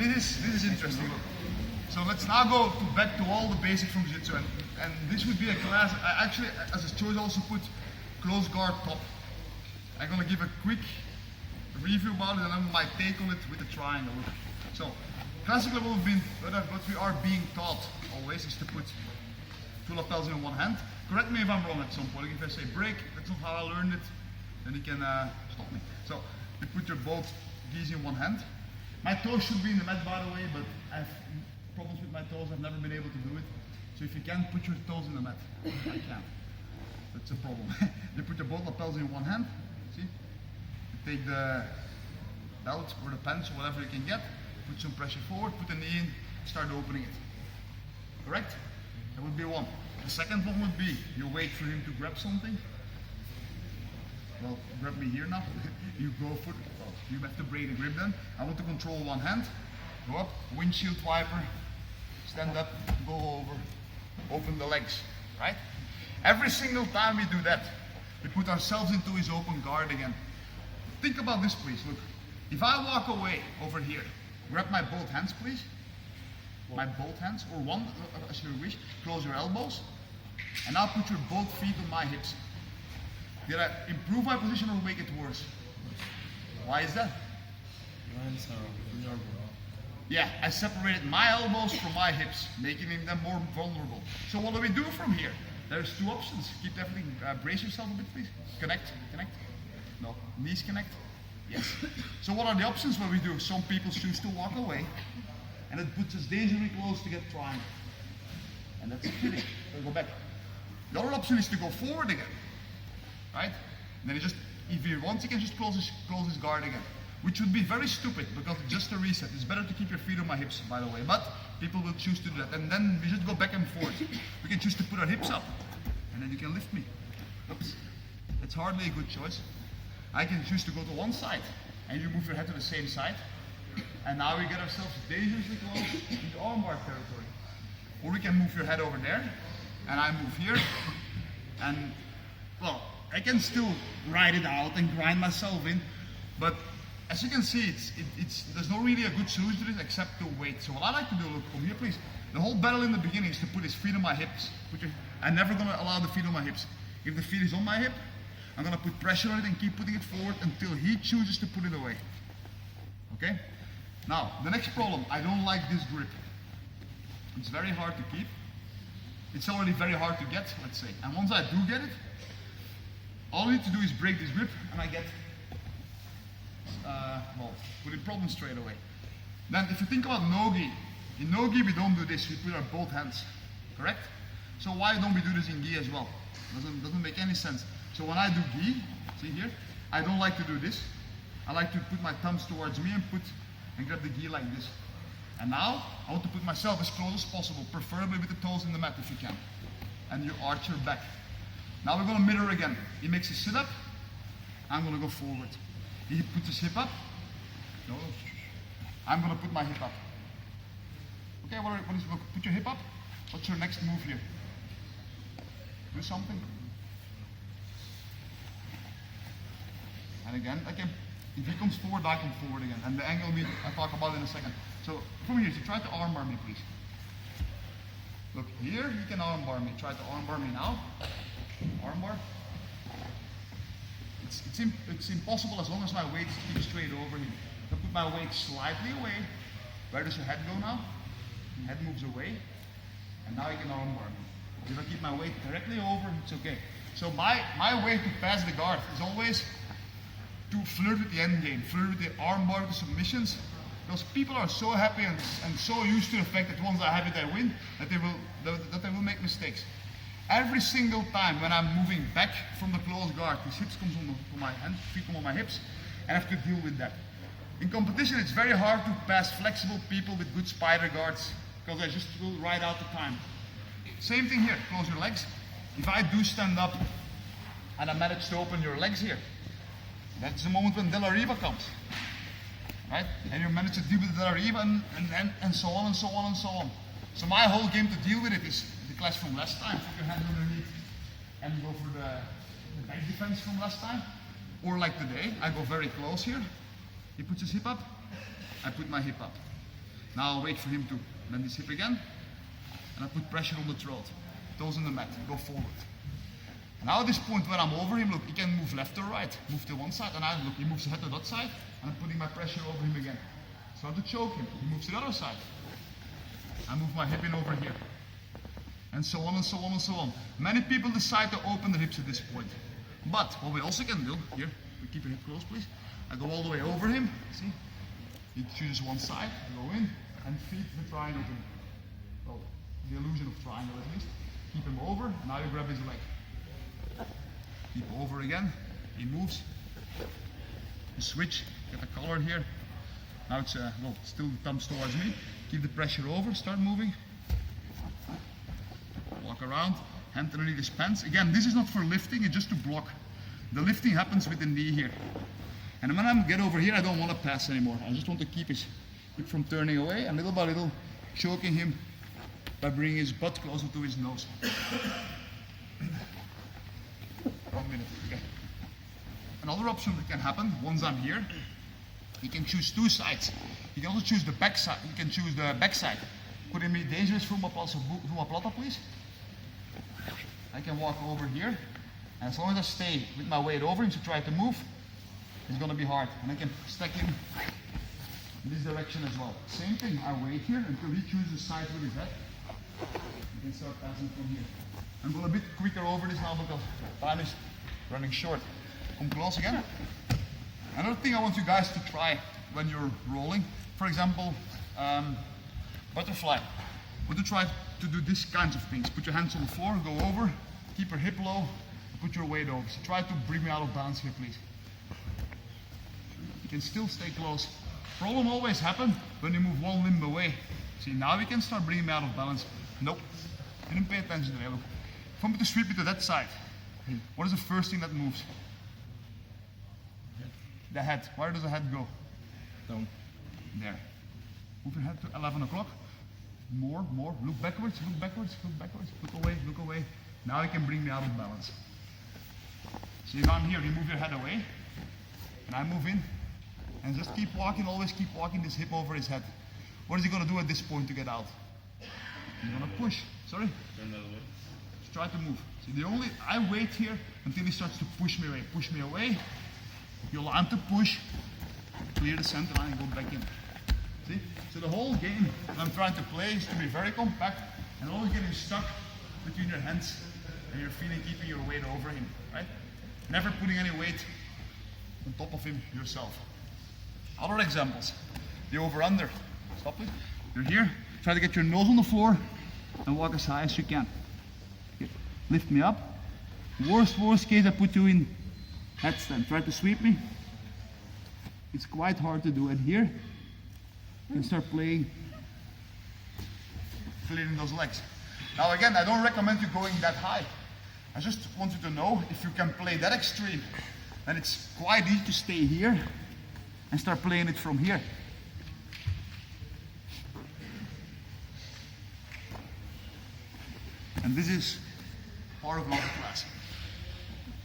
this is interesting. Look. So let's now go back to all the basics from Jiu-Jitsu, and this would be a class. I actually, as a choice, also put close guard top. I'm gonna give a quick review about it and then my take on it with the triangle. Look. So classically, what we are being taught always is to put two lapels in one hand. Correct me if I'm wrong at some point. If I say break, that's not how I learned it, then you can stop me. So you put your both these in one hand. My toes should be in the mat, by the way, but I have problems with my toes. I've never been able to do it. So if you can put your toes in the mat, I can't. That's a problem. You put your both lapels in one hand. See? You take the belt or the pants or whatever you can get. Put some pressure forward. Put the knee in. Start opening it. Correct? That would be one. The second one would be you wait for him to grab something. Well, grab me here now. You go for it. Well, you have to break the grip then. I want to control one hand. Go up, windshield wiper, stand up, go over, open the legs, right? Every single time we do that, we put ourselves into his open guard again. Think about this, please. Look, if I walk away over here, grab my both hands, please. My both hands, or one, as you wish. Close your elbows, and now put your both feet on my hips. Did I improve my position or make it worse? Why is that? Your hands are vulnerable. Yeah, I separated my elbows from my hips, making them more vulnerable. So what do we do from here? There's two options. Keep everything, brace yourself a bit, please. Connect, connect. No, knees connect. Yes. So what are the options where we do? Some people choose to walk away, and it puts us dangerously close to get triangle. And that's kidding. So go back. The other option is to go forward again. Right? And then he just, if he wants, he can just close his guard again. Which would be very stupid because it's just a reset. It's better to keep your feet on my hips, by the way. But people will choose to do that. And then we just go back and forth. We can choose to put our hips up. And then you can lift me. Oops. It's hardly a good choice. I can choose to go to one side. And you move your head to the same side. And now we get ourselves dangerously close into armbar territory. Or we can move your head over there. And I move here. And, well, I can still ride it out and grind myself in. But as you can see, there's not really a good solution to this except to wait. So what I like to do, look, come here please. The whole battle in the beginning is to put his feet on my hips. I'm never going to allow the feet on my hips. If the feet is on my hip, I'm going to put pressure on it and keep putting it forward until he chooses to put it away. Okay? Now, the next problem, I don't like this grip. It's very hard to keep. It's already very hard to get, let's say. And once I do get it, all I need to do is break this grip and I get well, put in problems straight away. Then if you think about no-gi, in no-gi we don't do this, we put our both hands, correct? So why don't we do this in gi as well? Doesn't make any sense. So when I do gi, see here, I don't like to do this. I like to put my thumbs towards me and grab the gi like this. And now I want to put myself as close as possible, preferably with the toes in the mat if you can. And you arch your back. Now we're going to mirror again. He makes a sit up, I'm going to go forward. He puts his hip up. No, I'm going to put my hip up. Okay, look, put your hip up. What's your next move here? Do something. And again, if he comes forward, I come forward again. And the angle I'll talk about in a second. So from here, so try to armbar me, please. Look, here you can armbar me. Try to armbar me now. Armbar. It's impossible as long as my weight keeps straight over him. I put my weight slightly away. Where does your head go now? Your head moves away. And now you can armbar me. If I keep my weight directly over, it's okay. So my way to pass the guard is always to flirt with the end game, flirt with the armbar, the submissions. Because people are so happy and so used to the fact that once I have it, I win, that they will make mistakes. Every single time when I'm moving back from the close guard, his hips comes on my hands, feet come on my hips, and I have to deal with that. In competition, it's very hard to pass flexible people with good spider guards, because I just will ride out the time. Same thing here, close your legs. If I do stand up and I manage to open your legs here, that's the moment when De La Riva comes. Right? And you manage to deal with De La Riva and so on and so on and so on. So my whole game to deal with it is the clash from last time. Put your hand underneath and go for the back defense from last time. Or like today, I go very close here. He puts his hip up, I put my hip up. Now I'll wait for him to bend his hip again, and I put pressure on the throat. Toes on the mat, go forward. Now at this point when I'm over him, look, he can move left or right, move to one side, and I look, he moves the head to that side, and I'm putting my pressure over him again. Start to choke him, he moves to the other side. I move my hip in over here. And so on and so on and so on. Many people decide to open their hips at this point. But what we also can do, here, keep your hip close please. I go all the way over him, see? He chooses one side, go in, and feed the triangle to him. Well, the illusion of triangle at least. Keep him over, and now you grab his leg. Keep over again, he moves. You switch, get the collar here. Now it's, well, still thumbs towards me. Keep the pressure over, start moving. Walk around, hand underneath his pants. Again, this is not for lifting, it's just to block. The lifting happens with the knee here. And when I get over here, I don't want to pass anymore. I just want to keep his hip from turning away, and little by little, choking him by bringing his butt closer to his nose. 1 minute, okay. Another option that can happen, once I'm here, you can choose two sides. You can also choose the back side. You can choose the back side. Could it be dangerous for my plata, please? I can walk over here, and as long as I stay with my weight over him to try to move, it's going to be hard. And I can stack him in this direction as well. Same thing, I wait here until he chooses the side with his head. You can start passing from here. I'm going a bit quicker over this now because time is running short. Come close again. Another thing I want you guys to try when you're rolling, for example, butterfly. I want to try to do these kinds of things. Put your hands on the floor, go over, keep your hip low, put your weight over. So try to bring me out of balance here, please. You can still stay close. Problem always happens when you move one limb away. See, now we can start bringing me out of balance. Nope, didn't pay attention to that. Look, if I'm going to sweep it to that side, what is the first thing that moves? The head. Where does the head go? Down. There. Move your head to 11 o'clock. More. Look backwards, look backwards, look backwards. Look away, look away. Now you can bring me out of balance. So if I'm here, you move your head away. And I move in. And just keep walking, always keep walking this hip over his head. What is he going to do at this point to get out? He's going to push. Sorry? Turn the other way. Just try to move. See, I wait here until he starts to push me away. Push me away. You allow him to push. Clear the center line and go back in. See? So the whole game I'm trying to play is to be very compact and always getting stuck between your hands and your feet and keeping your weight over him, right? Never putting any weight on top of him yourself. Other examples. The over-under. Stop please. You're here. Try to get your nose on the floor and walk as high as you can. Okay. Lift me up. Worst case, I put you in headstand. Try to sweep me. It's quite hard to do. And here, you can start playing, clearing those legs. Now again, I don't recommend you going that high. I just want you to know, if you can play that extreme, then it's quite easy to stay here and start playing it from here. And this is part of another class.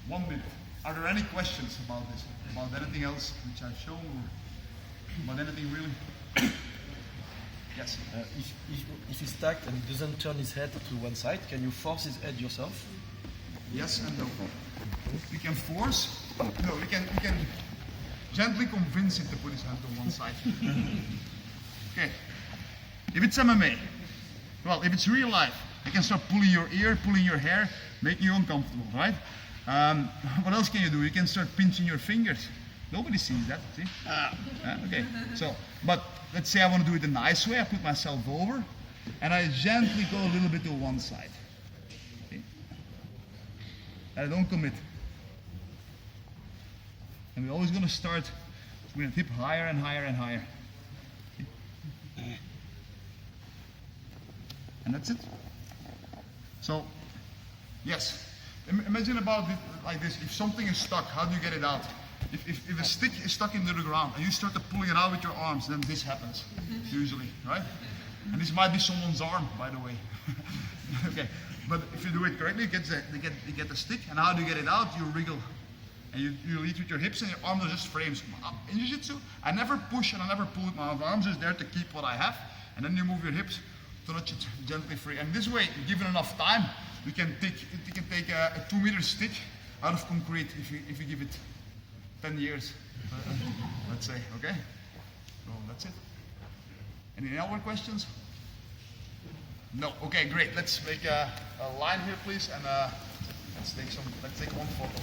1 minute. Are there any questions about this? About anything else which I've shown? Or about anything really? Yes? If he's stacked and he doesn't turn his head to one side, can you force his head yourself? Yes and no. We can force. No, we can gently convince him to put his hand on one side. Okay. If it's MMA, well, if it's real life, I can start pulling your ear, pulling your hair, making you uncomfortable, right? What else can you do? You can start pinching your fingers. Nobody sees that, see? Okay, so, but let's say I want to do it the nice way. I put myself over, and I gently go a little bit to one side. Okay? And I don't commit. And we're always going to start with a hip higher and higher and higher. Okay? And that's it. So, yes. Imagine about it like this. If something is stuck, how do you get it out? If a stick is stuck into the ground and you start to pulling it out with your arms, then this happens, usually, right? And this might be someone's arm, by the way. Okay, but if you do it correctly, you get the stick, and how do you get it out? You wriggle and you lead with your hips and your arms are just frames. In Jiu-Jitsu, I never push and I never pull with my arms. My arms are just there to keep what I have, and then you move your hips to nudge it gently free. And this way, given enough time, you can take a 2 meter stick out of concrete if you give it 10 years, let's say, okay? So that's it. Any other questions? No, okay, great. Let's make a line here, please, and let's take one photo.